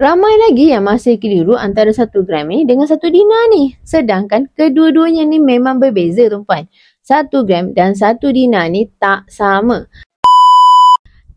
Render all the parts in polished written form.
Ramai lagi yang masih keliru antara 1 gram ni dengan 1 dinar ni. Sedangkan kedua-duanya ni memang berbeza tuan-puan. 1 gram dan 1 dinar ni tak sama.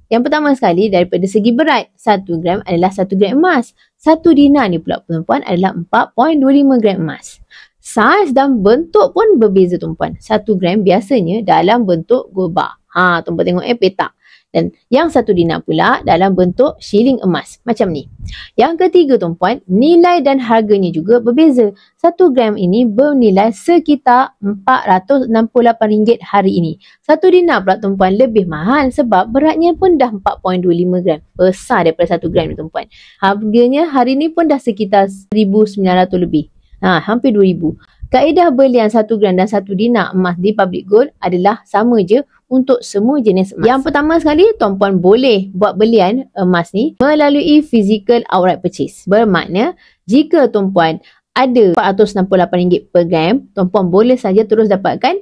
Yang pertama sekali daripada segi berat. 1 gram adalah 1 gram emas. 1 dinar ni pula tuan-puan adalah 4.25 gram emas. Saiz dan bentuk pun berbeza tuan-puan. 1 gram biasanya dalam bentuk goba. Tuan-puan tengok petak. Dan yang 1 dinar pula dalam bentuk shilling emas. Macam ni. Yang ketiga tuan-puan, nilai dan harganya juga berbeza. 1 gram ini bernilai sekitar RM468 hari ini. 1 dinar pula tuan-puan lebih mahal sebab beratnya pun dah 4.25 gram. Besar daripada 1 gram ni tuan-puan. Harganya hari ini pun dah sekitar RM1,900 lebih. Hampir RM2,000. Kaedah belian 1 gram dan 1 dinar emas di Public Gold adalah sama je untuk semua jenis emas. Yang pertama sekali, tuan-puan boleh buat belian emas ni melalui physical outright purchase. Bermakna, jika tuan-puan ada RM468 per gram, tuan-puan boleh saja terus dapatkan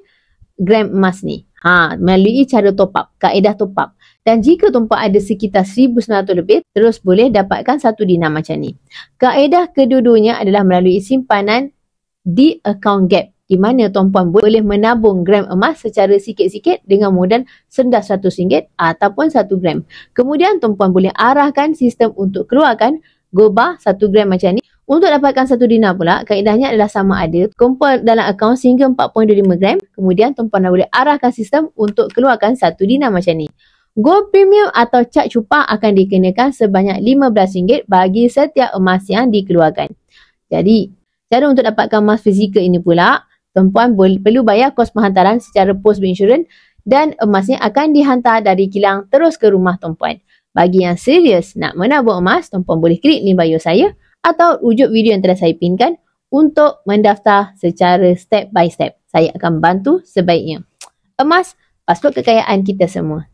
gram emas ni. Melalui cara top up, kaedah top up. Dan jika tuan-puan ada sekitar RM1,900 lebih, terus boleh dapatkan 1 dinar macam ni. Kaedah kedua-duanya adalah melalui simpanan di account gap, di mana tuan-puan boleh menabung gram emas secara sikit-sikit dengan modal sendah RM100 ataupun 1 gram. Kemudian tuan-puan boleh arahkan sistem untuk keluarkan goba 1 gram macam ni. Untuk dapatkan 1 dinar pula, kaedahnya adalah sama ada kumpul dalam akaun sehingga 4.25 gram. Kemudian tuan-puan boleh arahkan sistem untuk keluarkan 1 dinar macam ni. Gold premium atau cad cupang akan dikenakan sebanyak RM15 bagi setiap emas yang dikeluarkan. Jadi, cara untuk dapatkan emas fizikal ini pula, tuan-puan perlu bayar kos penghantaran secara post insurans dan emasnya akan dihantar dari kilang terus ke rumah tuan-puan. Bagi yang serius nak menabung emas, tuan-puan boleh klik link bio saya atau rujuk video yang telah saya pinkan untuk mendaftar secara step by step. Saya akan bantu sebaiknya. Emas, pasport kekayaan kita semua.